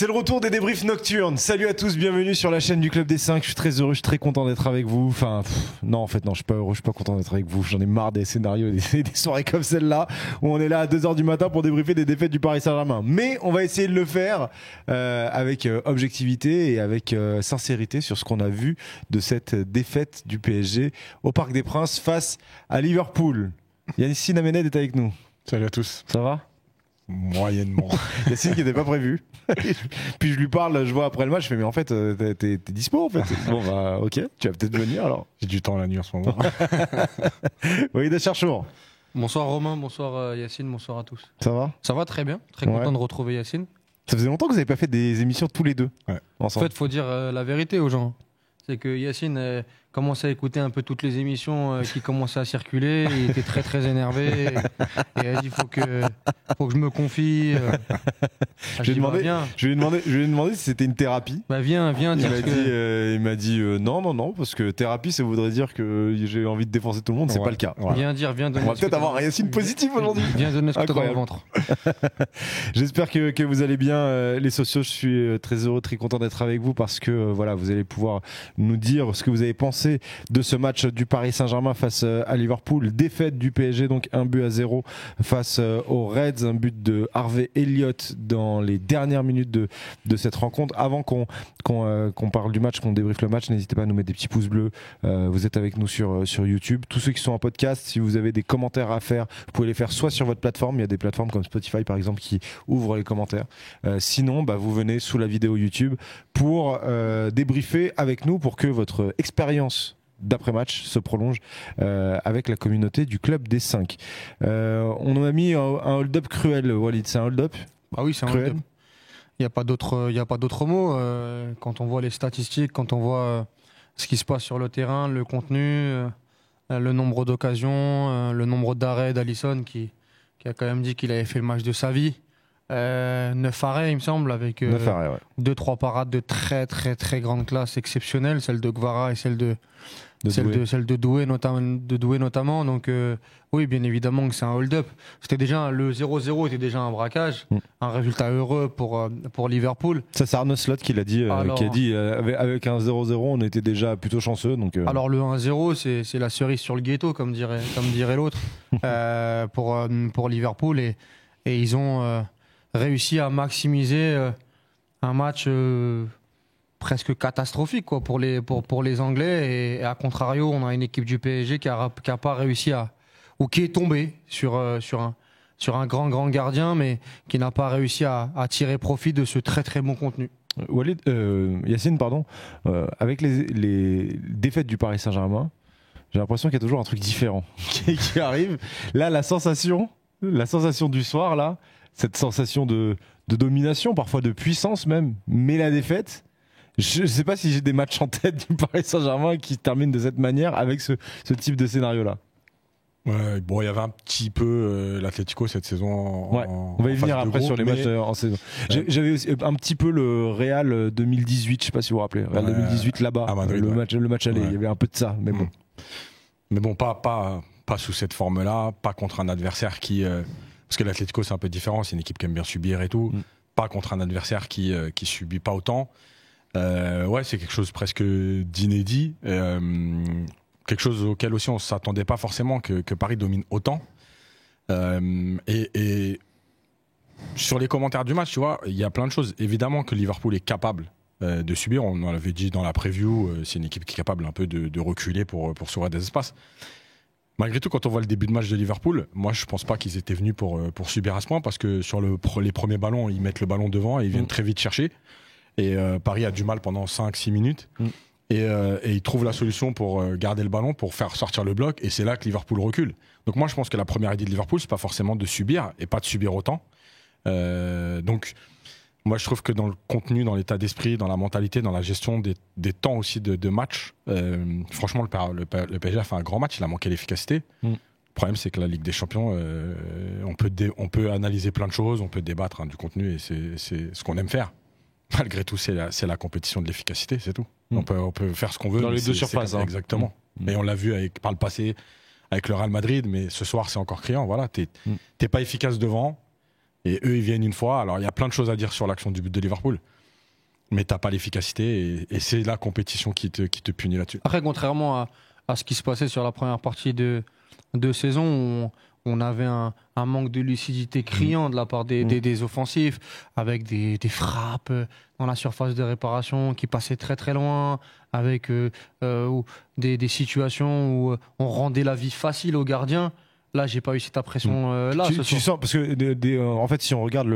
C'est le retour des débriefs nocturnes. Salut à tous, bienvenue sur la chaîne du Club des 5. Je suis très heureux, je suis très content d'être avec vous. Enfin, non, en fait, non, je suis pas heureux, je suis pas content d'être avec vous. J'en ai marre des scénarios, des soirées comme celle-là, où on est là à 2h du matin pour débriefer des défaites du Paris Saint-Germain. Mais on va essayer de le faire avec objectivité et avec sincérité sur ce qu'on a vu de cette défaite du PSG au Parc des Princes face à Liverpool. Yacine Amened est avec nous. Salut à tous. Ça va ? Moyennement. Yacine qui n'était pas prévu. Puis je lui parle, je vois après le match, je fais mais en fait t'es dispo en fait. Bon bah ok, tu vas peut-être venir alors. J'ai du temps la nuit en ce moment. Oui, de Cherchour. Bonsoir Romain, bonsoir Yacine, bonsoir à tous. Ça va ? Ça va très bien, très content de retrouver Yacine. Ça faisait longtemps que vous n'avez pas fait des émissions tous les deux ensemble. En fait, il faut dire la vérité aux gens. C'est que Yacine commençait à écouter un peu toutes les émissions qui commençaient à circuler. Il était très très énervé. Et il a dit faut que je me confie. Je lui ai demandé si c'était une thérapie. Bah viens dire il m'a dit non, parce que thérapie ça voudrait dire que j'ai envie de défoncer tout le monde, c'est pas le cas. Viens donner. On va peut-être avoir un Yacine positif aujourd'hui. Viens donner ce que tu as dans le ventre. J'espère que vous allez bien les socios. Je suis très heureux, très content d'être avec vous parce que voilà, vous allez pouvoir nous dire ce que vous avez pensé de ce match du Paris Saint-Germain face à Liverpool. Défaite du PSG, donc 1-0 face aux Reds, un but de Harvey Elliott dans les dernières minutes de cette rencontre. Avant qu'on parle du match, qu'on débriefe le match, n'hésitez pas à nous mettre des petits pouces bleus. Vous êtes avec nous sur YouTube. Tous ceux qui sont en podcast, si vous avez des commentaires à faire, vous pouvez les faire soit sur votre plateforme, il y a des plateformes comme Spotify par exemple qui ouvrent les commentaires. Sinon, vous venez sous la vidéo YouTube pour débriefer avec nous pour que votre expérience d'après-match se prolonge avec la communauté du Club des 5. On a mis un hold-up cruel, Walid. C'est un hold-up ? Ah oui, c'est un hold-up. Il n'y a pas d'autre mot. Quand on voit les statistiques, quand on voit ce qui se passe sur le terrain, le contenu, le nombre d'occasions, le nombre d'arrêts d'Alisson qui a quand même dit qu'il avait fait le match de sa vie. 9 arrêts il me semble avec 2-3 parades de très très très grande classe exceptionnelle, celle de Guevara et celle de Doué notamment. Donc oui, bien évidemment que c'est un hold-up. C'était déjà le 0-0 était déjà un braquage, un résultat heureux pour Liverpool. Ça c'est Arne Slot qui l'a dit, qui a dit avec un 0-0 on était déjà plutôt chanceux. Donc alors le 1-0 c'est la cerise sur le gâteau comme dirait l'autre pour Liverpool et ils ont réussi à maximiser un match presque catastrophique pour les Anglais et à contrario on a une équipe du PSG qui a pas réussi ou qui est tombée sur un grand gardien mais qui n'a pas réussi à tirer profit de ce très très bon contenu. Walid, Yacine pardon, avec les défaites du Paris Saint-Germain, j'ai l'impression qu'il y a toujours un truc différent qui arrive. Là la sensation du soir là, cette sensation de domination, parfois de puissance même, mais la défaite, je ne sais pas si j'ai des matchs en tête du Paris Saint-Germain qui terminent de cette manière avec ce type de scénario-là. Ouais, bon, il y avait un petit peu l'Atlético cette saison. On va y venir après sur les matchs en saison. Ouais. J'avais aussi un petit peu le Real 2018, je ne sais pas si vous vous rappelez. Real 2018 là-bas, Madrid, le match aller, il y avait un peu de ça, mais bon. Mais bon, pas sous cette forme-là, pas contre un adversaire qui... Parce que l'Atlético c'est un peu différent, c'est une équipe qui aime bien subir et tout. Pas contre un adversaire qui subit pas autant. C'est quelque chose presque d'inédit. Quelque chose auquel aussi on s'attendait pas forcément que Paris domine autant. Et sur les commentaires du match, tu vois, il y a plein de choses. Évidemment que Liverpool est capable de subir. On en avait dit dans la preview, c'est une équipe qui est capable un peu de reculer pour s'ouvrir des espaces. Malgré tout, quand on voit le début de match de Liverpool, moi je pense pas qu'ils étaient venus pour subir à ce point parce que sur les premiers ballons, ils mettent le ballon devant et ils viennent très vite chercher. Et Paris a du mal pendant 5-6 minutes. Et ils trouvent la solution pour garder le ballon, pour faire sortir le bloc. Et c'est là que Liverpool recule. Donc moi je pense que la première idée de Liverpool, c'est pas forcément de subir et pas de subir autant. Donc moi je trouve que dans le contenu, dans l'état d'esprit, dans la mentalité, dans la gestion des temps aussi de match, franchement le PSG a fait un grand match, il a manqué l'efficacité. Le problème c'est que la Ligue des Champions, on peut analyser plein de choses, on peut débattre du contenu et c'est ce qu'on aime faire. Malgré tout c'est la compétition de l'efficacité, c'est tout. On peut faire ce qu'on veut. Dans les deux surfaces. Exactement. Et on l'a vu par le passé avec le Real Madrid, mais ce soir c'est encore criant. Voilà, t'es pas efficace devant. Et eux, ils viennent une fois. Alors, il y a plein de choses à dire sur l'action du but de Liverpool. Mais t'as pas l'efficacité. Et c'est la compétition qui te punit là-dessus. Après, contrairement à ce qui se passait sur la première partie de saison, où on avait un manque de lucidité criant de la part des offensifs, avec des frappes dans la surface de réparation qui passaient très très loin, avec des situations où on rendait la vie facile aux gardiens. Là, j'ai pas eu cette impression là. Tu sens, parce que en fait, si on regarde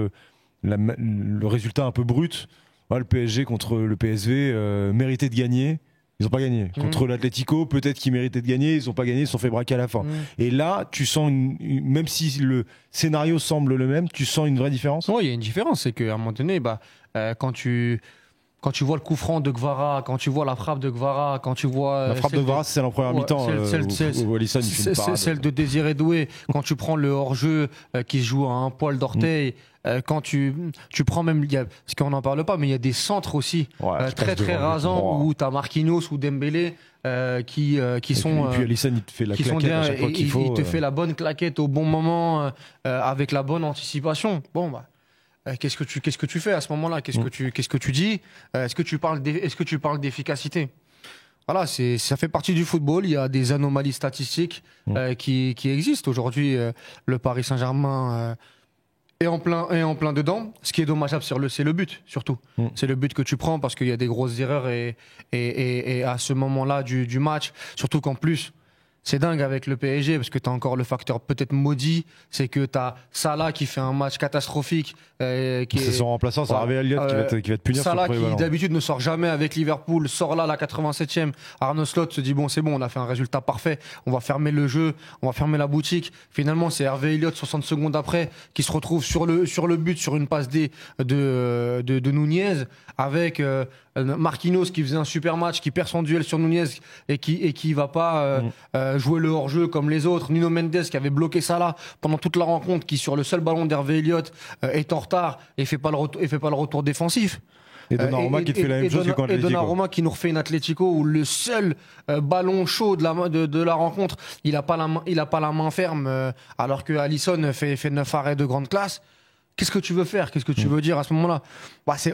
le résultat un peu brut, le PSG contre le PSV méritait de gagner. Ils n'ont pas gagné. Contre l'Atlético, peut-être qu'ils méritaient de gagner, ils n'ont pas gagné, ils se sont fait braquer à la fin. Et là, tu sens, même si le scénario semble le même, tu sens une vraie différence. Oui, il y a une différence. C'est qu'à un moment donné, quand tu vois le coup franc de Guevara, quand tu vois la frappe de Guevara, quand tu vois... La frappe de Guevara, c'est en première mi-temps. Celle de Désiré Doué, quand tu prends le hors-jeu qui se joue à un poil d'orteil, quand tu prends même... Parce qu'on n'en parle pas, mais il y a des centres aussi très très rasants où tu as Marquinhos ou Dembélé qui sont... Et puis Alisson, il te fait la claquette à chaque fois qu'il faut. Il te fait la bonne claquette au bon moment, avec la bonne anticipation. Bon, qu'est-ce que tu fais à ce moment-là? Qu'est-ce que tu dis? Est-ce que tu parles d'efficacité? Voilà, ça fait partie du football. Il y a des anomalies statistiques qui existent aujourd'hui. Le Paris Saint-Germain est en plein dedans. Ce qui est dommageable, c'est le but surtout. C'est le but que tu prends parce qu'il y a des grosses erreurs et à ce moment-là du match, surtout qu'en plus. C'est dingue avec le PSG parce que tu as encore le facteur peut-être maudit, c'est que tu as Salah qui fait un match catastrophique. C'est son remplaçant, c'est Harvey Elliott qui va te punir. Salah qui d'habitude ne sort jamais avec Liverpool, sort là la 87e. Arne Slot se dit c'est bon, on a fait un résultat parfait, on va fermer le jeu, on va fermer la boutique. Finalement, c'est Harvey Elliott 60 secondes après qui se retrouve sur le but, sur une passe D de Nunez avec Marquinhos qui faisait un super match, qui perd son duel sur Nunez et qui va pas jouer le hors-jeu comme les autres. Nuno Mendes qui avait bloqué Salah pendant toute la rencontre, qui sur le seul ballon d'Hervé Elliott est en retard et fait pas le retour défensif. Et Donnarumma qui te fait la même chose que quand Et Donnarumma qui nous refait une Atlético où le seul ballon chaud de la rencontre, il a pas la main ferme alors que Alisson fait 9 arrêts de grande classe. Qu'est-ce que tu veux faire? Qu'est-ce que tu veux dire à ce moment-là?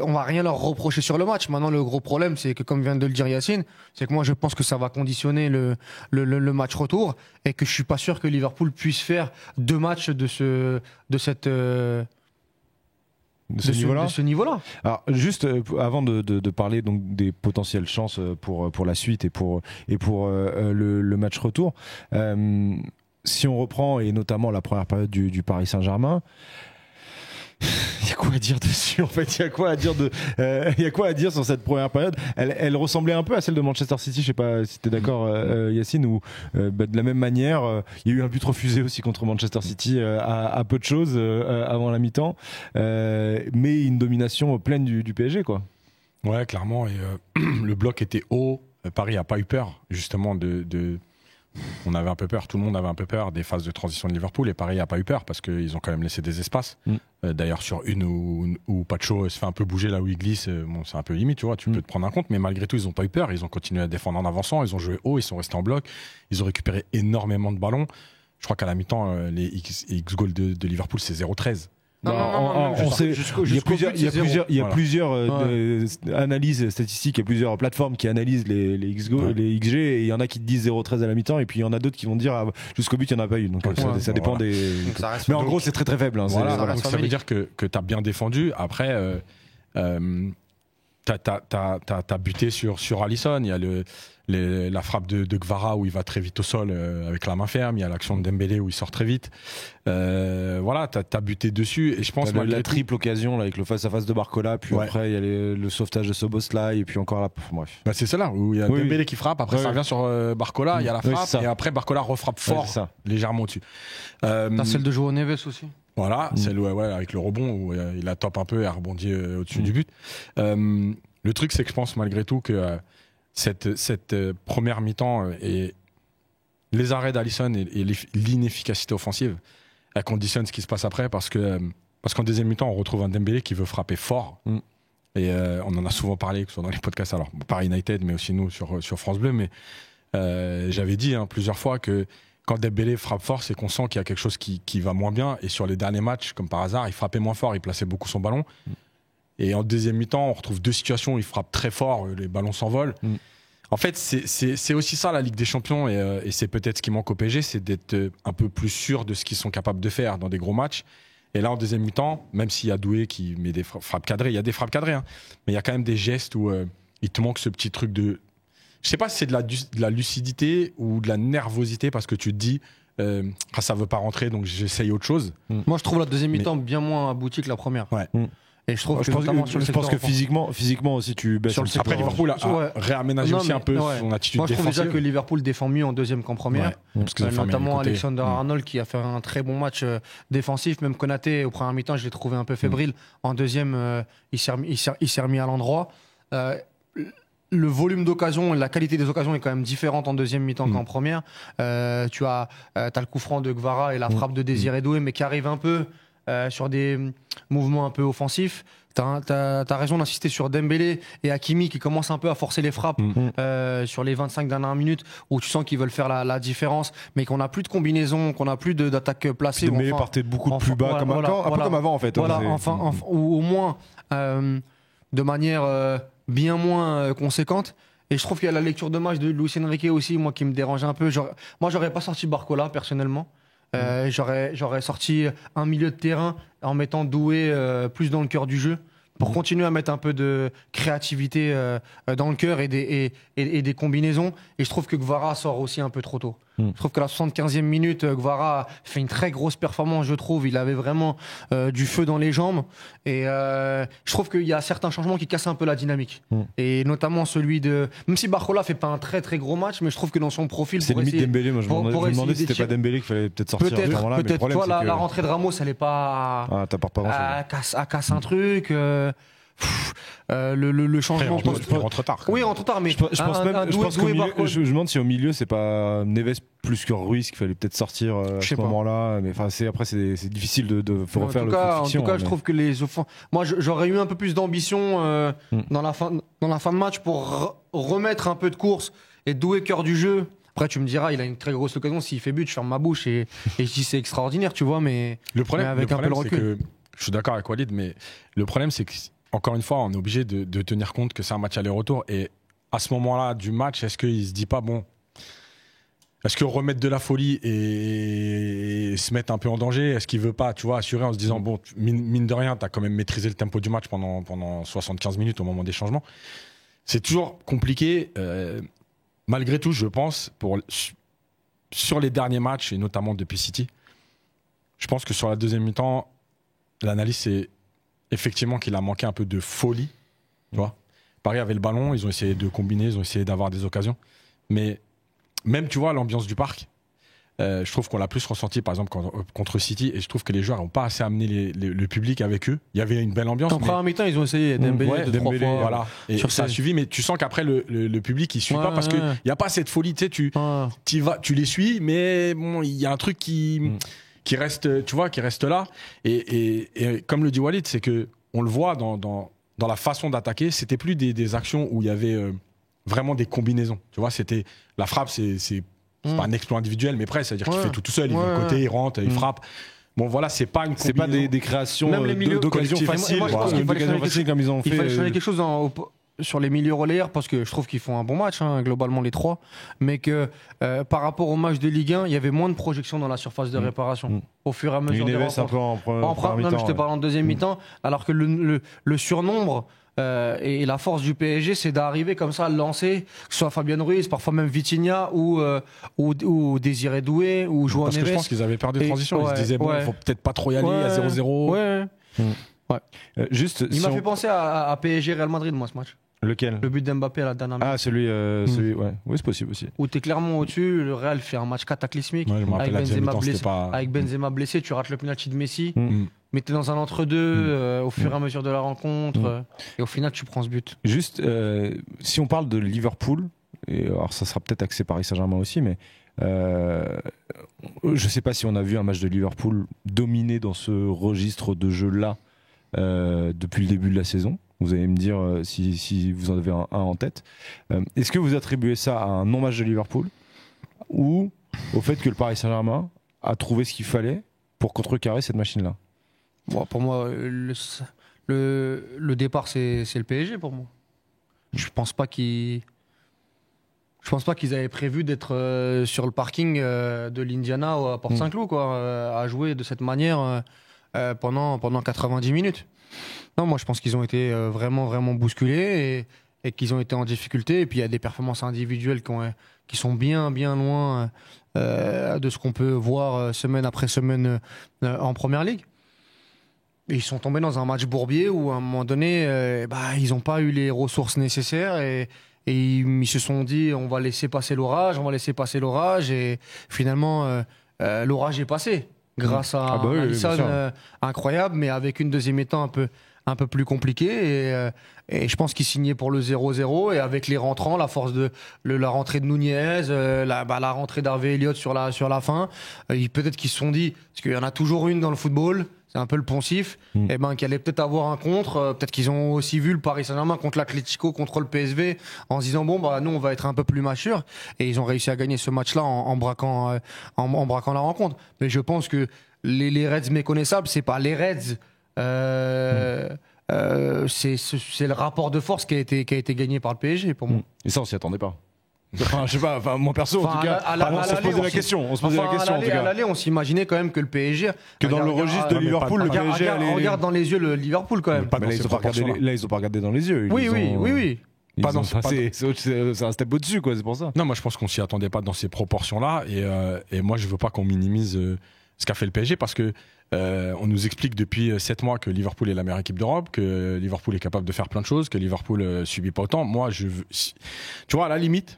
On va rien leur reprocher sur le match. Maintenant, le gros problème, c'est que, comme vient de le dire Yacine, c'est que moi, je pense que ça va conditionner le match retour et que je suis pas sûr que Liverpool puisse faire 2 matchs de ce niveau-là. Alors, juste avant de parler donc des potentielles chances pour la suite et pour le match retour, si on reprend et notamment la première période du Paris Saint-Germain. Il y a quoi à dire dessus en fait? Il y a quoi à dire sur cette première période? Elle ressemblait un peu à celle de Manchester City. Je sais pas si tu es d'accord, Yacine, où de la même manière, il y a eu un but refusé aussi contre Manchester City à peu de choses avant la mi-temps, mais une domination pleine du PSG, quoi. Ouais, clairement. Et le bloc était haut. Paris a pas eu peur justement on avait un peu peur, tout le monde avait un peu peur des phases de transition de Liverpool et Paris n'a pas eu peur parce qu'ils ont quand même laissé des espaces. D'ailleurs, sur une où Pacho se fait un peu bouger là où il glisse, c'est un peu limite, tu vois, tu peux te prendre un compte, mais malgré tout, ils n'ont pas eu peur. Ils ont continué à défendre en avançant, ils ont joué haut, ils sont restés en bloc, ils ont récupéré énormément de ballons. Je crois qu'à la mi-temps, les X-goals de Liverpool, c'est 0-13. Il y a plusieurs analyses statistiques, il y a plusieurs plateformes qui analysent les XG, et il y en a qui te disent 0-13 à la mi-temps, et puis il y en a d'autres qui vont dire jusqu'au but il n'y en a pas eu. Donc ça dépend des. Mais en gros, c'est très très faible. Donc ça veut dire que tu as bien défendu. Après, t'as buté sur Alisson. Il y a la frappe de Guevara où il va très vite au sol avec la main ferme. Il y a l'action de Dembélé où il sort très vite. Voilà, t'as buté dessus. Et je pense la triple occasion là, avec le face-à-face de Barcola. Puis après, il y a le sauvetage de Szoboszlai. Et puis encore là. Bref. C'est celle-là où il y a Dembélé qui frappe. Après, ça revient sur Barcola. Il y a la frappe. Et après, Barcola refrappe fort, légèrement au-dessus. T'as celle de João Neves aussi. Voilà, celle avec le rebond où il la top un peu et a rebondi au-dessus du but. Le truc, c'est que je pense malgré tout que cette première mi-temps et les arrêts d'Alisson et l'inefficacité offensive, elle conditionne ce qui se passe après parce qu'en deuxième mi-temps, on retrouve un Dembélé qui veut frapper fort. Et on en a souvent parlé, que ce soit dans les podcasts, alors par United, mais aussi nous sur France Bleu. Mais j'avais dit plusieurs fois que quand Dembélé frappe fort, c'est qu'on sent qu'il y a quelque chose qui va moins bien. Et sur les derniers matchs, comme par hasard, il frappait moins fort, il plaçait beaucoup son ballon. Et en deuxième mi-temps, on retrouve deux situations où il frappe très fort, les ballons s'envolent. En fait, c'est aussi ça la Ligue des Champions, et c'est peut-être ce qui manque au PSG, c'est d'être un peu plus sûr de ce qu'ils sont capables de faire dans des gros matchs. Et là, en deuxième mi-temps, même s'il y a Doué qui met des frappes cadrées, il y a des frappes cadrées, hein, mais il y a quand même des gestes où il te manque ce petit truc de... Je sais pas si c'est de la lucidité ou de la nervosité, parce que tu te dis, ça veut pas rentrer, donc j'essaye autre chose. Moi, je trouve la deuxième mi-temps bien moins aboutie que la première. Ouais. Et je trouve je pense que physiquement aussi tu baisses. Après, Liverpool a réaménagé aussi un peu son attitude défensive. Moi, je trouve déjà que Liverpool défend mieux en deuxième qu'en première. Parce que notamment Alexander-Arnold qui a fait un très bon match défensif. Même Konaté, au premier mi-temps, je l'ai trouvé un peu fébrile. En deuxième, il s'est remis à l'endroit. Le volume d'occasion, la qualité des occasions est quand même différente en deuxième mi-temps qu'en première. Tu as le coup franc de Guevara et la frappe de Désiré Doué, mais qui arrive un peu sur des mouvements un peu offensifs. T'as raison d'insister sur Dembélé et Hakimi qui commencent un peu à forcer les frappes sur les 25 dernières minutes, où tu sens qu'ils veulent faire la différence, mais qu'on n'a plus de combinaison, qu'on n'a plus d'attaque placée. Dembélé partait beaucoup plus bas, un peu comme avant en fait. Voilà, ou au moins de manière bien moins conséquente. Et je trouve qu'il y a la lecture de match de Luis Enrique aussi, moi, qui me dérange un peu. Moi, j'aurais pas sorti Barcola personnellement. J'aurais sorti un milieu de terrain en mettant Doué plus dans le cœur du jeu pour continuer à mettre un peu de créativité dans le cœur et des combinaisons. Et je trouve que Guevara sort aussi un peu trop tôt. Je trouve que la 75e minute, Guevara fait une très grosse performance, je trouve. Il avait vraiment du feu dans les jambes. Et je trouve qu'il y a certains changements qui cassent un peu la dynamique. Et notamment celui de... Même si Barcola fait pas un très très gros match, mais je trouve que dans son profil... C'est limite Dembélé. Moi, je me demandais si c'était pas Dembélé qu'il fallait peut-être sortir à ce moment-là. Peut-être, toi, la rentrée de Ramos, elle est pas... t'apportes pas grand-chose. À casse un truc... le changement. Après, il rentre tard. Oui, rentre tard, mais je pense qu'au milieu, je me demande si au milieu c'est pas Neves plus que Ruiz qu'il fallait peut-être sortir à ce moment-là. Mais enfin, après c'est difficile de refaire le fiction. En tout cas, je trouve que les offenses. Moi, j'aurais eu un peu plus d'ambition dans la fin de match pour remettre un peu de course et Doué cœur du jeu. Après, tu me diras, il a une très grosse occasion. S'il fait but, je ferme ma bouche et je dis c'est extraordinaire, tu vois. Mais le problème, avec un peu de recul. Je suis d'accord avec Walid, mais le problème, c'est que encore une fois, on est obligé de tenir compte que c'est un match aller-retour. Et à ce moment-là du match, est-ce qu'il se dit pas, bon, est-ce que remettre de la folie et se mettre un peu en danger, est-ce qu'il veut pas, tu vois, assurer en se disant, bon, mine de rien, tu as quand même maîtrisé le tempo du match pendant 75 minutes au moment des changements. C'est toujours compliqué. Malgré tout, je pense, sur les derniers matchs, et notamment depuis City, je pense que sur la deuxième mi-temps, l'analyse, c'est effectivement qu'il a manqué un peu de folie. Tu vois, Paris avait le ballon, ils ont essayé de combiner, ils ont essayé d'avoir des occasions. Mais même, tu vois, l'ambiance du parc, je trouve qu'on l'a plus ressenti, par exemple, contre City. Et je trouve que les joueurs n'ont pas assez amené le public avec eux. Il y avait une belle ambiance. En première mi-temps, ils ont essayé Dembélé deux, trois fois. Voilà. Et ça a suivi, mais tu sens qu'après, le public, il ne suit pas parce qu'il n'y a pas cette folie. Tu sais, tu les suis, mais bon, il y a un truc qui reste, tu vois, qui reste là. Et comme le dit Walid, c'est que on le voit dans la façon d'attaquer, c'était plus des actions où il y avait vraiment des combinaisons. Tu vois, c'était la frappe, c'est pas un exploit individuel, mais presque, c'est-à-dire qu'il fait tout seul, il va de côté, il rentre, il frappe. Bon, voilà, c'est pas une combinaison. C'est pas des créations d'occasions faciles. Moi, je pense qu'il fallait changer quelque chose sur les milieux relayeurs, parce que je trouve qu'ils font un bon match, globalement les trois, mais que par rapport au match de Ligue 1, il y avait moins de projections dans la surface de réparation au fur et à mesure des rencontres. Je te parle en deuxième mi-temps, alors que le surnombre et la force du PSG, c'est d'arriver comme ça à le lancer, que ce soit Fabien Ruiz, parfois même Vitinha ou Désiré Doué ou João Neves. Parce que je pense qu'ils avaient peur de transition. Ils se disaient, bon, il faut peut-être pas trop y aller à 0-0. Juste, il m'a fait penser à PSG Real Madrid, moi, ce match. Lequel? Le but d'Mbappé à la dernière minute. Ah, celui ouais. Oui, c'est possible aussi. Où tu es clairement au-dessus, le Real fait un match cataclysmique. Avec Benzema blessé, tu rates le penalty de Messi. Mais tu es dans un entre-deux au fur et à mesure de la rencontre. Et au final, tu prends ce but. Juste, si on parle de Liverpool, et alors ça sera peut-être axé Paris Saint-Germain aussi, mais je ne sais pas si on a vu un match de Liverpool dominé dans ce registre de jeu-là depuis le début de la saison. Vous allez me dire si vous en avez un en tête. Est-ce que vous attribuez ça à un non-match de Liverpool ou au fait que le Paris Saint-Germain a trouvé ce qu'il fallait pour contrecarrer cette machine-là? Bon, pour moi, le départ, c'est le PSG pour moi. Je pense pas qu'ils avaient prévu d'être sur le parking de l'Indiana ou à Port-Saint-Cloud, quoi, à jouer de cette manière pendant 90 minutes. Non, moi je pense qu'ils ont été vraiment, vraiment bousculés et qu'ils ont été en difficulté. Et puis il y a des performances individuelles qui sont bien, bien loin de ce qu'on peut voir semaine après semaine en Première Ligue. Et ils sont tombés dans un match bourbier où à un moment donné, ils n'ont pas eu les ressources nécessaires et ils se sont dit on va laisser passer l'orage et finalement l'orage est passé grâce à Alisson incroyable, mais avec une deuxième mi-temps un peu plus compliquée et je pense qu'ils signaient pour le 0-0 et avec les rentrants, la force de la rentrée de Nunez, la rentrée d'Harvey Elliott sur la fin, peut-être qu'ils se sont dit, parce qu'il y en a toujours une dans le football, c'est un peu le poncif, et qu'il allait peut-être avoir un contre. Peut-être qu'ils ont aussi vu le Paris Saint-Germain contre l'Atlético, contre le PSV, en se disant nous on va être un peu plus mature. Et ils ont réussi à gagner ce match-là en braquant la rencontre. Mais je pense que les Reds méconnaissables, c'est pas les Reds. C'est le rapport de force qui a été gagné par le PSG pour moi. Et ça, on s'y attendait pas. Enfin, je sais pas, moi perso, en tout cas, on se posait la question. À l'aller, on s'imaginait quand même que le PSG. Que dans le registre de Liverpool, le PSG allait. Regarde dans les yeux le Liverpool quand même. Là, ils ont pas regardé dans les yeux. Oui. C'est un step au-dessus, quoi, c'est pour ça. Non, moi je pense qu'on s'y attendait pas dans ces proportions-là. Et moi je veux pas qu'on minimise ce qu'a fait le PSG parce que on nous explique depuis 7 mois que Liverpool est la meilleure équipe d'Europe, que Liverpool est capable de faire plein de choses, que Liverpool subit pas autant. Moi, tu vois, à la limite,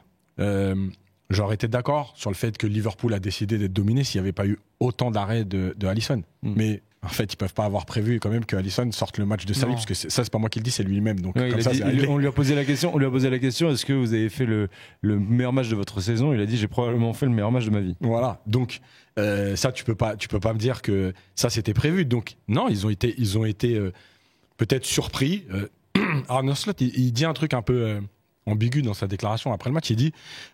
j'aurais été d'accord sur le fait que Liverpool a décidé d'être dominé s'il n'y avait pas eu autant d'arrêts de Alisson. Mais en fait, ils peuvent pas avoir prévu quand même que Alisson sorte le match de sa vie, parce que ça, c'est pas moi qui le dis, c'est lui-même. Donc, on lui a posé la question. Est-ce que vous avez fait le meilleur match de votre saison? Il a dit j'ai probablement fait le meilleur match de ma vie. Voilà. Donc ça, tu peux pas me dire que ça c'était prévu. Donc non, ils ont été peut-être surpris. Arne Slot, il dit un truc un peu ambigu dans sa déclaration après le match. Il dit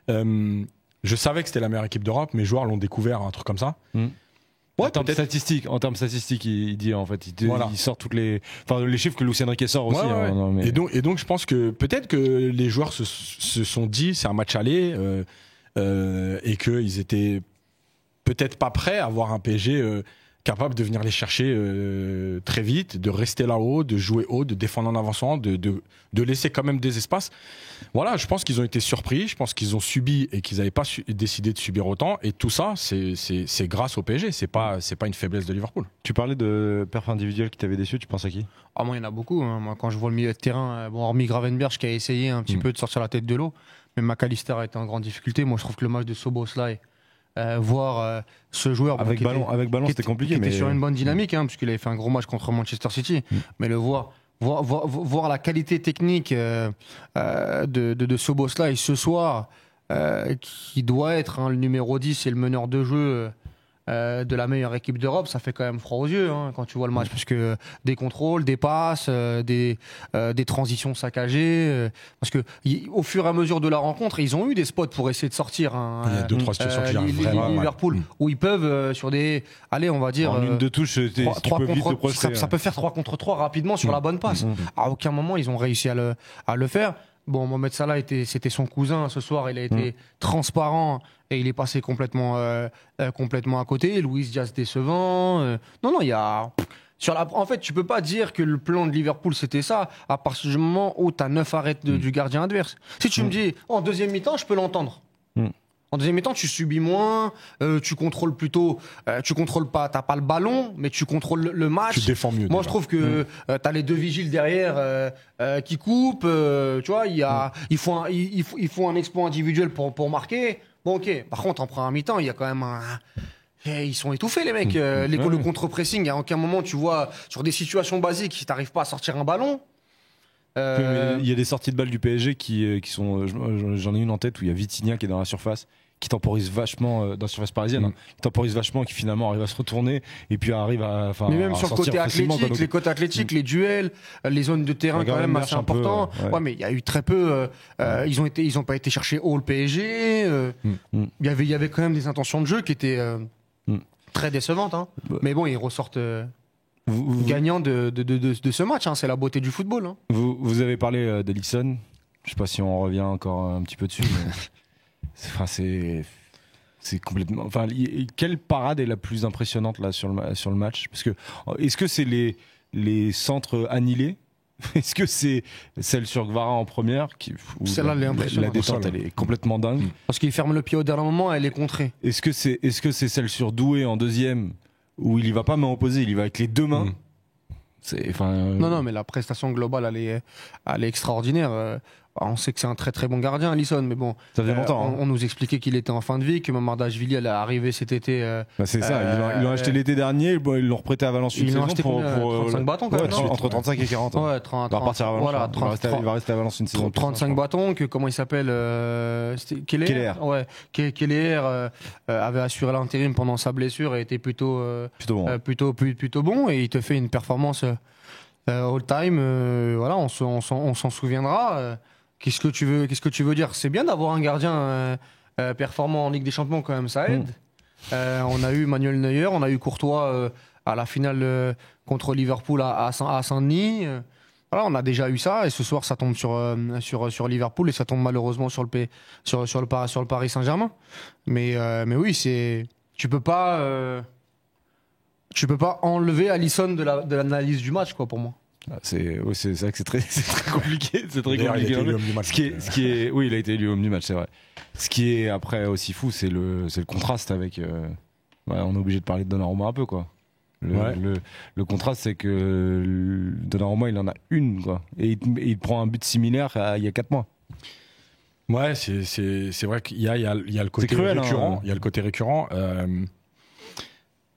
je savais que c'était la meilleure équipe d'Europe, mes joueurs l'ont découvert, un truc comme ça. Ouais, en termes statistiques, il dit en fait, il sort toutes les chiffres que Luis Enrique sort aussi. Ouais. Non, mais... et donc je pense que peut-être que les joueurs se sont dit c'est un match aller et qu'ils étaient peut-être pas prêts à voir un PSG capable de venir les chercher très vite, de rester là-haut, de jouer haut, de défendre en avançant, de laisser quand même des espaces. Voilà, je pense qu'ils ont été surpris, je pense qu'ils ont subi et qu'ils n'avaient pas décidé de subir autant. Et tout ça, c'est grâce au PSG, c'est pas une faiblesse de Liverpool. Tu parlais de perf individuel qui t'avait déçu, tu penses à qui? Moi, il y en a beaucoup. Moi, quand je vois le milieu de terrain, hormis Gravenberch qui a essayé un petit peu de sortir la tête de l'eau, mais McAllister a été en grande difficulté. Moi, je trouve que le match de Szoboszlai, voir ce joueur avec ballon c'était compliqué, mais était sur une bonne dynamique puisqu'il avait fait un gros match contre Manchester City, mais le voir la qualité technique de Szoboszlai ce soir, qui doit être le numéro 10 et le meneur de jeu de la meilleure équipe d'Europe, ça fait quand même froid aux yeux quand tu vois le match, parce que des contrôles, des passes, des transitions saccagées, parce que au fur et à mesure de la rencontre, ils ont eu des spots pour essayer de sortir. Il y a 2-3 situations qui arrivent vraiment Liverpool où ils peuvent sur des, on va dire en une de touche, ça peut faire 3 contre 3 rapidement sur la bonne passe. À aucun moment ils ont réussi à le faire. Bon, Mohamed Salah c'était son cousin ce soir, il a été transparent et il est passé complètement à côté. Luis Diaz décevant. Non, il y a en fait, tu peux pas dire que le plan de Liverpool c'était ça à partir du moment où tu as 9 arrêts du gardien adverse. Si tu me dis en deuxième mi-temps, je peux l'entendre. En deuxième mi-temps, tu subis moins, tu contrôles plutôt, tu contrôles pas, t'as pas le ballon, mais tu contrôles le match. Tu défends mieux. Moi, je trouve que t'as les 2 vigiles derrière qui coupent. Tu vois, il faut un exploit individuel pour marquer. Bon, ok. Par contre, en première mi-temps, il y a quand même ils sont étouffés, les mecs. Le contre-pressing, à aucun moment, tu vois, sur des situations basiques, si t'arrives pas à sortir un ballon. Il y a des sorties de balles du PSG qui sont. J'en ai une en tête où il y a Vitinha qui est dans la surface, qui temporise vachement dans la surface parisienne, hein, qui temporise vachement, qui finalement arrive à se retourner et puis arrive à. Mais même sur le côté athlétique, les côtés athlétiques, les duels, les zones de terrain quand même assez importants. Ouais, mais il y a eu très peu. Ils ont pas été chercher haut le PSG. Il y avait quand même des intentions de jeu qui étaient très décevantes. Hein. Mais bon, ils ressortent. Gagnant de ce match, hein, c'est la beauté du football. Hein. Vous avez parlé d'Alisson, je sais pas si on revient encore un petit peu dessus, mais c'est complètement. Enfin, quelle parade est la plus impressionnante là sur le match? Parce que est-ce que c'est les centres annihilés? Est-ce que c'est celle sur Gvara en première celle-là, elle est impressionnante. La détente, elle est complètement dingue. Parce qu'il ferme le pied au dernier moment, elle est contrée. Est-ce que c'est celle sur Doué en deuxième? Où il y va pas main opposée, il y va avec les deux mains. Non, mais la prestation globale, elle est extraordinaire. On sait que c'est un très très bon gardien, Alisson, mais bon. Ça fait longtemps. On nous expliquait qu'il était en fin de vie, que Mamardashvili elle est arrivé cet été. C'est ça. Ils l'ont acheté l'été dernier, ils l'ont prêté à Valence une saison pour 35 bâtons quand même. Entre 35 et 40. Ouais, 30, il va repartir à Valence. Voilà, il va rester à Valence une saison. 35 bâtons, comment il s'appelle Keller. Ouais, Keller avait assuré l'intérim pendant sa blessure et était plutôt bon, et il te fait une performance all time. Voilà, on s'en souviendra. Qu'est-ce que tu veux dire? C'est bien d'avoir un gardien performant en Ligue des Champions quand même, ça aide. On a eu Manuel Neuer, on a eu Courtois à la finale contre Liverpool à Saint-Denis. Voilà, on a déjà eu ça, et ce soir ça tombe sur Liverpool, et ça tombe malheureusement sur le Paris Saint-Germain. Mais oui, tu peux pas enlever Alisson de l'analyse du match, quoi, pour moi. C'est vrai que c'est très compliqué. C'est très compliqué. Il a été élu homme du match. Oui, il a été élu homme du match, c'est vrai. Ce qui est après aussi fou, c'est le contraste avec. On est obligé de parler de Donnarumma un peu, quoi. Le contraste, c'est que Donnarumma, il en a une, quoi. Et il prend un but similaire il y a 4 mois. Ouais, c'est vrai qu'il y a le côté cruel, récurrent. hein. Il y a le côté récurrent.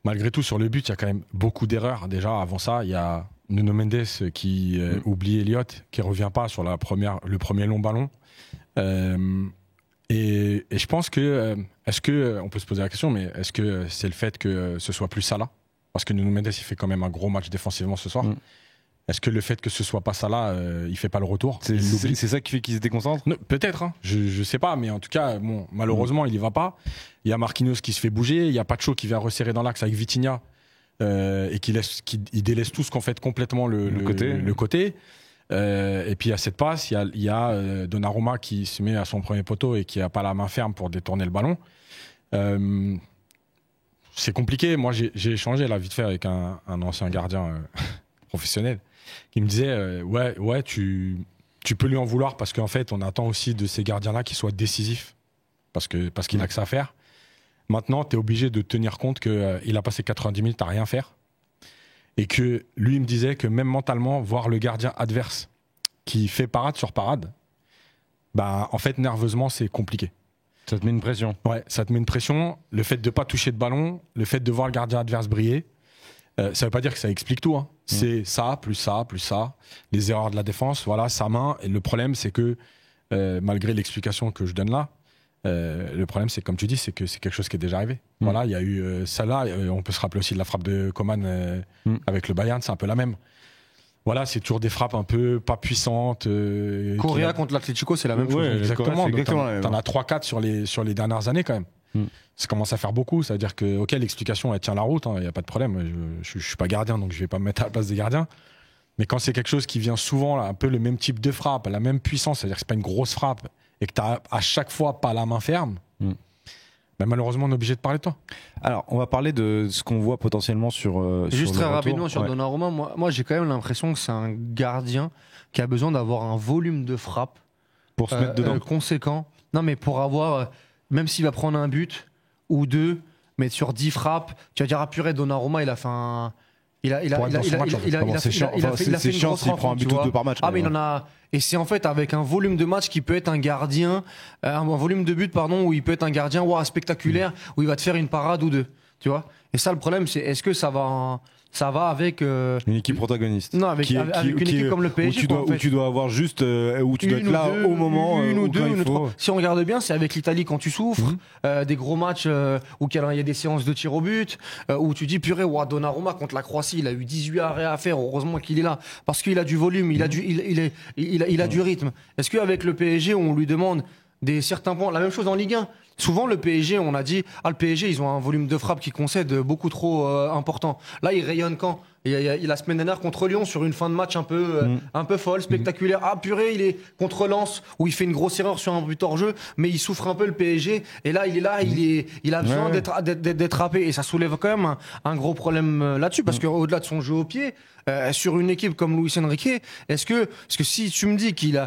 Malgré tout, sur le but, il y a quand même beaucoup d'erreurs. Déjà, avant ça, il y a Nuno Mendes qui oublie Elliott, qui revient pas sur le premier long ballon. Et je pense que, on peut se poser la question, mais est-ce que c'est le fait que ce soit plus Salah? Parce que Nuno Mendes, il fait quand même un gros match défensivement ce soir. Est-ce que le fait que ce soit pas Salah, il fait pas le retour? C'est ça qui fait qu'il se déconcentre? Peut-être, hein. Je sais pas, mais en tout cas, bon, malheureusement, il y va pas. Il y a Marquinhos qui se fait bouger, il y a Pacho qui vient resserrer dans l'axe avec Vitinha, et il délaisse tous qu'en fait complètement le côté. Et puis il y a cette passe, il y a Donnarumma qui se met à son premier poteau et qui a pas la main ferme pour détourner le ballon. C'est compliqué. Moi, j'ai échangé là vite fait avec un ancien gardien professionnel qui me disait ouais, tu peux lui en vouloir parce qu'en fait, on attend aussi de ces gardiens-là qu'ils soient décisifs parce qu'il a que ça à faire. Maintenant, tu es obligé de tenir compte qu'il a passé 90 minutes à rien faire et que lui, il me disait que même mentalement, voir le gardien adverse qui fait parade sur parade, bah, en fait, nerveusement, c'est compliqué. Ça te met une pression. Ouais, ça te met une pression. Le fait de ne pas toucher de ballon, le fait de voir le gardien adverse briller, ça ne veut pas dire que ça explique tout. Hein. C'est ça, plus ça, plus ça. Les erreurs de la défense, voilà, sa main. Et le problème, c'est que, malgré l'explication que je donne là, le problème, c'est comme tu dis, c'est que c'est quelque chose qui est déjà arrivé. Voilà, il y a eu ça là. On peut se rappeler aussi de la frappe de Coman avec le Bayern, c'est un peu la même. Voilà, c'est toujours des frappes un peu pas puissantes. Correa contre l'Atlético, c'est la même chose. Ouais, exactement. T'en as as 3-4 sur les dernières années quand même. Ça commence à faire beaucoup. Ça veut dire que, ok, l'explication, elle tient la route, il n'y a pas de problème. Je suis pas gardien, donc je vais pas me mettre à la place des gardiens. Mais quand c'est quelque chose qui vient souvent, là, un peu le même type de frappe, la même puissance, c'est-à-dire que c'est pas une grosse frappe, et que t'as à chaque fois pas la main ferme, ben malheureusement, on est obligé de parler de toi. Alors, on va parler de ce qu'on voit potentiellement sur. Juste sur très rapidement sur Donnarumma, moi j'ai quand même l'impression que c'est un gardien qui a besoin d'avoir un volume de frappe pour se mettre dedans. Conséquent. Non, mais pour avoir, même s'il va prendre un but ou deux, mais sur 10 frappes, tu vas dire, ah purée, Donnarumma, il a fait un. C'est chiant s'il prend un but ou deux par match. Ah, mais il en a. Et c'est en fait avec un volume de match qui peut être un gardien, un volume de but, pardon, où il peut être un gardien spectaculaire, où il va te faire une parade ou deux. Tu vois. Et ça, le problème, c'est est-ce que ça va ça va avec une équipe protagoniste. Non, avec une équipe comme le PSG. Où tu dois avoir juste, où tu dois être là au moment où il faut. Si on regarde bien, c'est avec l'Italie quand tu souffres, des gros matchs où il y a des séances de tir au but, où tu dis purée, Donnarumma contre la Croatie, il a eu 18 arrêts à faire, heureusement qu'il est là, parce qu'il a du volume, il a du rythme. Est-ce qu'avec le PSG, on lui demande certains points, la même chose en Ligue 1. Souvent, le PSG, on a dit, le PSG, ils ont un volume de frappe qui concède beaucoup trop important. Là, il rayonne quand la semaine dernière contre Lyon sur une fin de match un peu folle, spectaculaire. Ah purée, il est contre Lens où il fait une grosse erreur sur un but hors jeu, mais il souffre un peu le PSG. Et là, il est là, il a besoin d'être happé. Et ça soulève quand même un gros problème là-dessus, parce qu'au-delà de son jeu au pied, sur une équipe comme Luis Enrique, est-ce que si tu me dis qu'il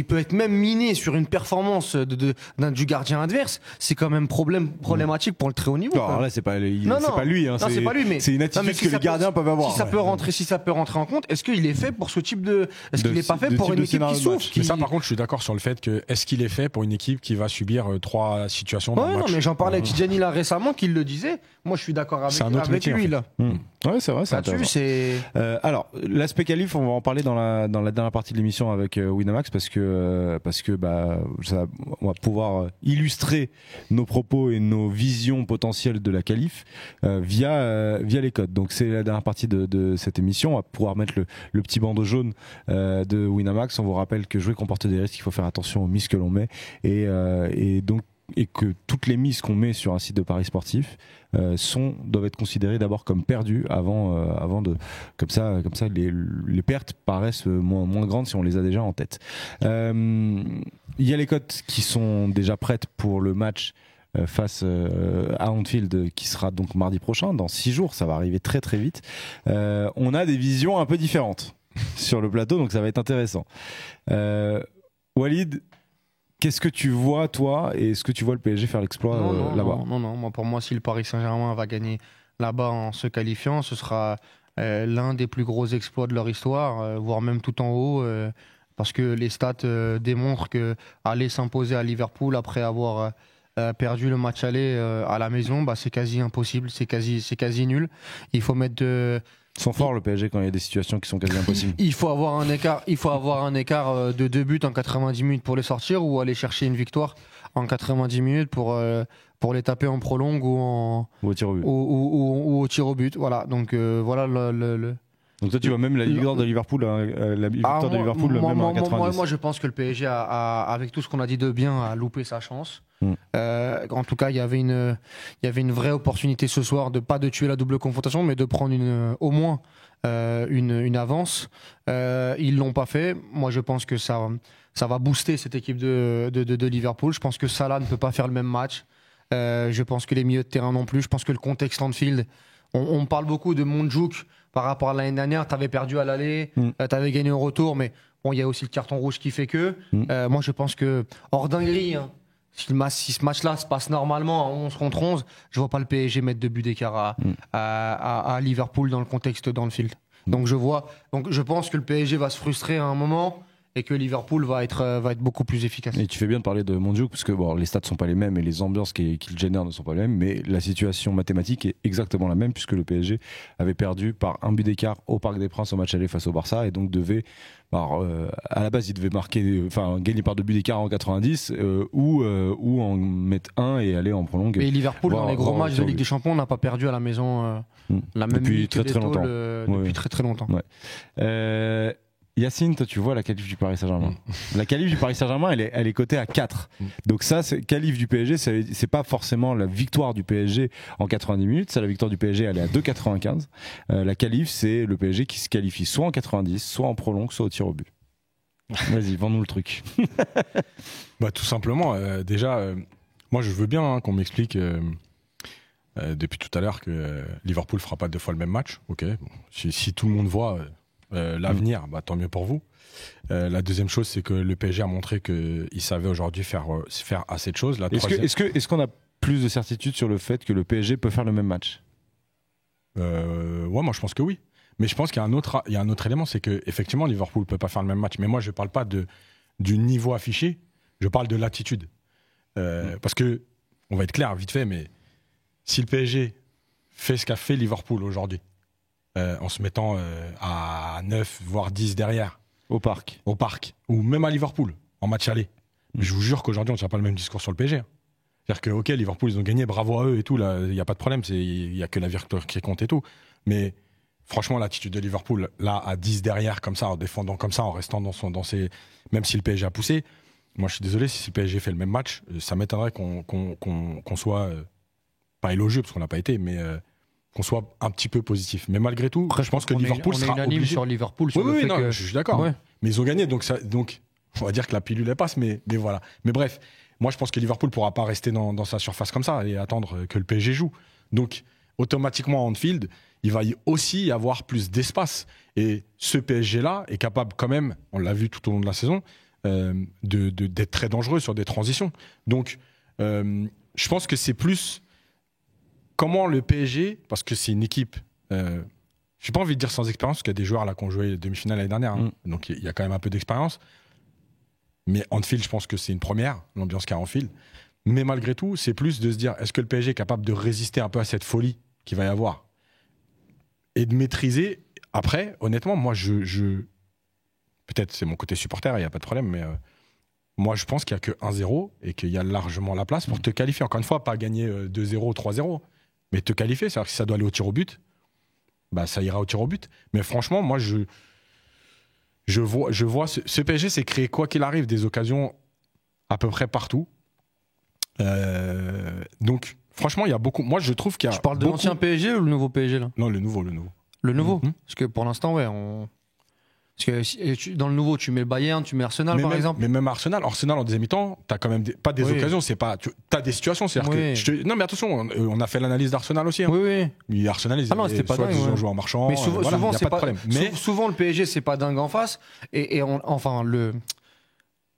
peut être même miné sur une performance du gardien adverse, c'est quand même problématique pour le très haut niveau. Alors là, c'est pas lui, hein, c'est pas lui, mais c'est une attitude que les gardiens peuvent avoir. Si ça peut rentrer en compte, est-ce qu'il est fait pour ce type de, est-ce qu'il n'est pas fait pour une équipe qui souffre? Mais ça, par contre, je suis d'accord sur le fait que est-ce qu'il est fait pour une équipe qui va subir 3 situations dans le match. Non, mais j'en parlais avec Tidjani là récemment, qu'il le disait. Moi, je suis d'accord avec lui là. Ouais, c'est vrai. C'est alors, l'aspect qualif, on va en parler dans la dernière partie de l'émission avec Winamax parce que on va pouvoir illustrer nos propos et nos visions potentielles de la qualif via les codes. Donc c'est la dernière partie de cette émission. On va pouvoir mettre le petit bandeau jaune de Winamax. On vous rappelle que jouer comporte des risques. Il faut faire attention aux mises que l'on met et que toutes les mises qu'on met sur un site de paris sportif doivent être considérées d'abord comme perdues avant de comme ça les pertes paraissent moins grandes si on les a déjà en tête. Il y a les cotes qui sont déjà prêtes pour le match face à Anfield qui sera donc mardi prochain, dans 6 jours, ça va arriver très très vite. On a des visions un peu différentes sur le plateau, donc ça va être intéressant. Walid, qu'est-ce que tu vois, toi, et est-ce que tu vois le PSG faire l'exploit là-bas? Non. Pour moi, si le Paris Saint-Germain va gagner là-bas en se qualifiant, ce sera l'un des plus gros exploits de leur histoire, voire même tout en haut, parce que les stats démontrent que aller s'imposer à Liverpool après avoir perdu le match aller à la maison, c'est quasi impossible, c'est quasi nul. Il faut mettre Ils sont forts le PSG quand il y a des situations qui sont quasi impossibles. Il faut avoir un écart de 2 buts en 90 minutes pour les sortir, ou aller chercher une victoire en 90 minutes pour les taper en prolongue ou au tir au but. Ou au tir au but. Voilà. Donc voilà Donc toi tu vois même la victoire de Liverpool, même à 90. Moi je pense que le PSG avec tout ce qu'on a dit de bien, a loupé sa chance. En tout cas, il y avait une vraie opportunité ce soir de tuer la double confrontation, mais de prendre au moins une avance. Ils l'ont pas fait. Moi, je pense que ça va booster cette équipe de Liverpool. Je pense que Salah ne peut pas faire le même match. Je pense que les milieux de terrain non plus. Je pense que le contexte Anfield. On parle beaucoup de Mondjouk par rapport à l'année dernière. T'avais perdu à l'aller, t'avais gagné au retour, mais bon, il y a aussi le carton rouge qui fait que. Moi, je pense que hors dinguerie. Si ce match-là se passe normalement à 11 contre 11, je vois pas le PSG mettre 2 buts d'écart à Liverpool dans le contexte d'Anfield. Donc je pense que le PSG va se frustrer à un moment et que Liverpool va être beaucoup plus efficace. Et tu fais bien de parler de Mondjouk parce que les stats sont pas les mêmes et les ambiances qu'il génère ne sont pas les mêmes, mais la situation mathématique est exactement la même puisque le PSG avait perdu par 1 but d'écart au Parc des Princes au match aller face au Barça et donc devait à la base il devait gagner par 2 buts d'écart en 90 ou en mettre 1 et aller en prolongue. Et Liverpool dans les gros matchs de Ligue des Champions n'a pas perdu à la maison la même depuis très longtemps. Depuis très longtemps. Ouais. Yacine, toi tu vois la qualif du Paris Saint-Germain. La qualif du Paris Saint-Germain, elle est cotée à 4. Donc ça, qualif du PSG, c'est pas forcément la victoire du PSG en 90 minutes, c'est la victoire du PSG, elle est à 2,95. La qualif, c'est le PSG qui se qualifie soit en 90, soit en prolongue, soit au tir au but. Vas-y, vends-nous le truc. Tout simplement, déjà, moi je veux bien qu'on m'explique depuis tout à l'heure que Liverpool fera pas 2 fois le même match. Ok, bon, si tout le monde voit l'avenir, tant mieux pour vous. La deuxième chose, c'est que le PSG a montré qu'il savait aujourd'hui faire assez de choses. Est-ce qu'on a plus de certitude sur le fait que le PSG peut faire le même match? Ouais, moi je pense que oui. Mais je pense qu'il y a un autre élément, c'est que effectivement Liverpool peut pas faire le même match. Mais moi je parle pas du niveau affiché, je parle de l'attitude. Parce que on va être clair vite fait, mais si le PSG fait ce qu'a fait Liverpool aujourd'hui, en se mettant à 9, voire 10 derrière. Au parc. Ou même à Liverpool, en match aller. Mais je vous jure qu'aujourd'hui, on ne tient pas le même discours sur le PSG. C'est-à-dire que, ok, Liverpool, ils ont gagné, bravo à eux et tout, là, il n'y a pas de problème, il n'y a que la victoire qui compte et tout. Mais franchement, l'attitude de Liverpool, là, à 10 derrière, comme ça, en défendant comme ça, en restant dans ses. Même si le PSG a poussé, moi, je suis désolé, si le PSG fait le même match, ça m'étonnerait qu'on soit. Pas élogieux, parce qu'on n'a pas été, mais. Qu'on soit un petit peu positif. Mais malgré tout, je pense que Liverpool sera unanime obligé. sur Liverpool. Sur Oui, le fait non, que... je suis d'accord. Ouais. Mais ils ont gagné, donc on va dire que la pilule elle passe, mais voilà. Mais bref, moi je pense que Liverpool pourra pas rester dans sa surface comme ça et attendre que le PSG joue. Donc automatiquement à Anfield, il va aussi y avoir plus d'espace. Et ce PSG-là est capable quand même, on l'a vu tout au long de la saison, d'être très dangereux sur des transitions. Donc je pense que c'est plus comment le PSG, parce que c'est une équipe, j'ai pas envie de dire sans expérience, parce qu'il y a des joueurs là qui ont joué les demi-finales l'année dernière, hein, donc il y a quand même un peu d'expérience. Mais Anfield, je pense que c'est une première, l'ambiance qu'il y a à Anfield. Mais malgré tout, c'est plus de se dire, est-ce que le PSG est capable de résister un peu à cette folie qu'il va y avoir et de maîtriser. Après, honnêtement, moi, peut-être c'est mon côté supporter, il n'y a pas de problème, mais moi, je pense qu'il n'y a que 1-0 et qu'il y a largement la place pour te qualifier. Encore une fois, pas gagner 2-0, 3-0. Mais te qualifier, c'est-à-dire que si ça doit aller au tir au but, bah ça ira au tir au but. Mais franchement, moi, je vois ce PSG s'est créé, quoi qu'il arrive, des occasions à peu près partout. Donc, franchement, il y a beaucoup. Moi, je trouve qu'il y a. Tu parles de l'ancien PSG ou le nouveau PSG là ? Non, le nouveau. Le nouveau. Parce que pour l'instant, ouais, Parce que dans le nouveau, tu mets le Bayern, tu mets Arsenal, par exemple. Mais même Arsenal en deuxième mi-temps, t'as quand même pas des occasions, t'as des situations. C'est-à-dire que non, mais attention, on a fait l'analyse d'Arsenal aussi. Hein. Oui. Mais Arsenal, ils ont joué en marchant. Mais souvent, c'est pas de problème. Mais souvent, le PSG, c'est pas dingue en face.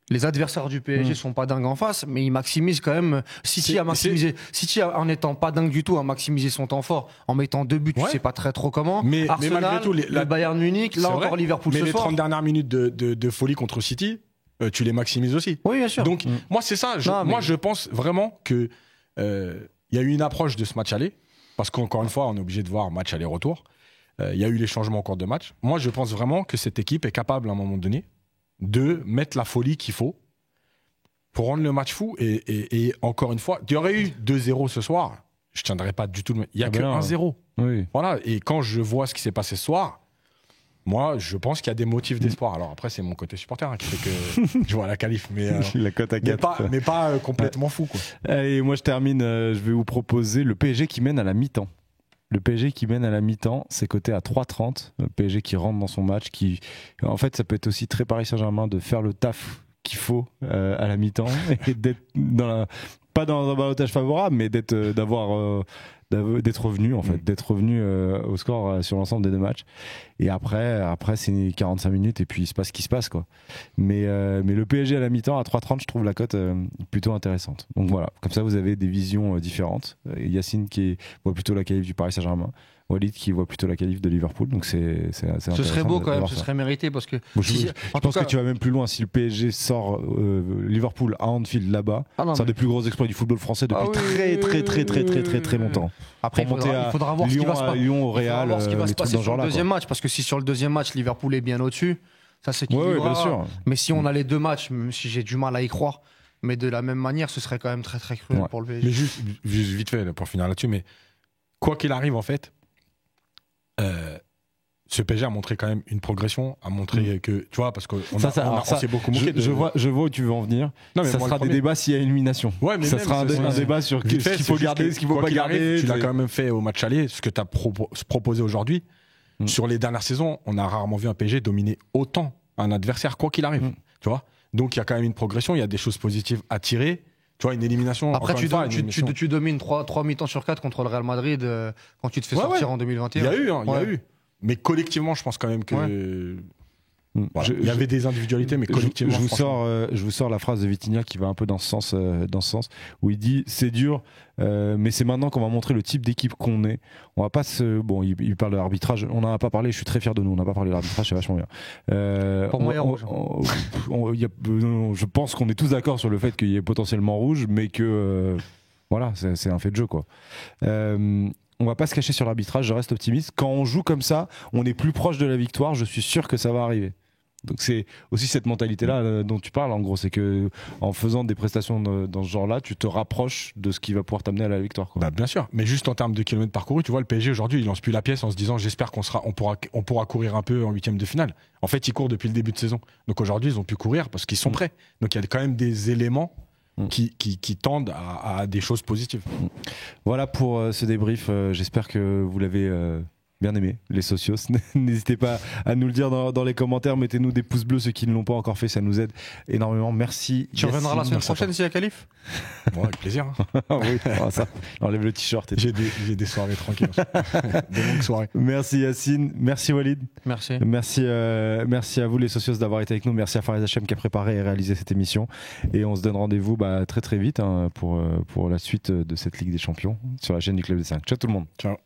Les adversaires du PSG sont pas dingues en face, mais ils maximisent quand même. City en n'étant pas dingue du tout, a maximisé son temps fort en mettant 2 buts, tu sais pas très trop comment. Mais Arsenal, malgré tout, le Bayern Munich, là encore Liverpool ce soir. Mais les 30 dernières minutes de folie contre City, tu les maximises aussi. Oui, bien sûr. Donc moi, c'est ça. Je pense vraiment que il y a eu une approche de ce match aller, parce qu'encore une fois, on est obligé de voir match aller-retour. Il y a eu les changements en cours de match. Moi, je pense vraiment que cette équipe est capable à un moment donné de mettre la folie qu'il faut pour rendre le match fou. Et encore une fois, il y aurait eu 2-0 ce soir, je ne tiendrais pas du tout. Il n'y a que 1-0. Oui. Voilà. Et quand je vois ce qui s'est passé ce soir, moi, je pense qu'il y a des motifs d'espoir. Alors après, c'est mon côté supporter qui fait que je vois la qualif, mais la cote à 4. Mais pas complètement fou, quoi. Et moi, je termine. Je vais vous proposer le PSG qui mène à la mi-temps. Le PSG qui mène à la mi-temps, c'est coté à 3,30. Le PSG qui rentre dans son match, en fait, ça peut être aussi très Paris Saint-Germain de faire le taf qu'il faut à la mi-temps et d'être pas dans un ballottage favorable, mais d'être revenu en fait, d'être revenu au score sur l'ensemble des 2 matchs. Et après c'est 45 minutes et puis il se passe ce qui se passe, quoi. Mais le PSG à la mi-temps à 3,30, je trouve la cote plutôt intéressante. Donc voilà, comme ça vous avez des visions différentes. Yacine qui voit plutôt la qualif du Paris Saint-Germain, Walid qui voit plutôt la qualif de Liverpool. Donc c'est intéressant. Ce serait beau quand même, ce serait mérité parce que je pense que tu vas même plus loin. Si le PSG sort Liverpool à Anfield là-bas, c'est un des plus gros exploits du football français depuis très longtemps. Après, il faudra voir ce qui va se passer. Lyon, au Real, les trucs sur le deuxième match, parce que si sur le deuxième match Liverpool est bien au-dessus, ça c'est bien sûr. Mais si on a les 2 matchs, même si j'ai du mal à y croire, mais de la même manière, ce serait quand même très cruel pour le PSG. Mais juste vite fait pour finir là-dessus, mais quoi qu'il arrive en fait, ce PSG a montré quand même une progression, a montré que, tu vois, parce qu'on s'est beaucoup moqué. Je vois où tu veux en venir. Non, mais ça sera des débats s'il y a élimination. Ouais, mais ça sera un débat sur ce qu'il faut garder, ce qu'il ne faut pas garder. Tu l'as quand même fait au match aller, ce que tu as proposé aujourd'hui. Sur les dernières saisons, on a rarement vu un PSG dominer autant un adversaire, quoi qu'il arrive. Tu vois. Donc il y a quand même une progression, il y a des choses positives à tirer. Tu vois, une élimination. Après, tu domines 3 mi-temps sur 4 contre le Real Madrid quand tu te fais sortir en 2021. Il y a eu. Mais collectivement, je pense quand même que. Voilà. Il y avait des individualités, mais collectivement. Je vous sors la phrase de Vitinha qui va un peu dans ce sens, où il dit c'est dur, mais c'est maintenant qu'on va montrer le type d'équipe qu'on est. On va pas il parle de l'arbitrage, on n'en a pas parlé, je suis très fier de nous, on n'a pas parlé de l'arbitrage, c'est vachement bien. Pour moi, il y a rouge. Je pense qu'on est tous d'accord sur le fait qu'il y ait potentiellement rouge, mais que voilà, c'est un fait de jeu, quoi. on va pas se cacher sur l'arbitrage, je reste optimiste. Quand on joue comme ça, on est plus proche de la victoire, je suis sûr que ça va arriver. Donc c'est aussi cette mentalité-là dont tu parles, en gros, c'est que en faisant des prestations dans ce genre-là, tu te rapproches de ce qui va pouvoir t'amener à la victoire, quoi. Bah, bien sûr, mais juste en termes de kilomètres parcourus, tu vois, le PSG aujourd'hui, il lance plus la pièce en se disant j'espère on pourra courir un peu en huitième de finale. En fait, ils courent depuis le début de saison. Donc aujourd'hui, ils ont pu courir parce qu'ils sont prêts. Donc il y a quand même des éléments qui tendent à des choses positives. Voilà pour ce débrief. J'espère que vous l'avez bien aimé, les socios. N'hésitez pas à nous le dire dans les commentaires. Mettez-nous des pouces bleus, ceux qui ne l'ont pas encore fait, ça nous aide énormément. Merci. Tu reviendras la semaine prochaine s'il y a qualif. Bon, avec plaisir. Hein. Oui, ça. Enlève le t-shirt. J'ai des soirées tranquilles. Des longues soirées. Merci Yacine, merci Walid. Merci. Merci à vous les socios d'avoir été avec nous. Merci à Farid Hachem qui a préparé et réalisé cette émission. Et on se donne rendez-vous très très vite pour la suite de cette Ligue des Champions sur la chaîne du Club des 5. Ciao tout le monde. Ciao.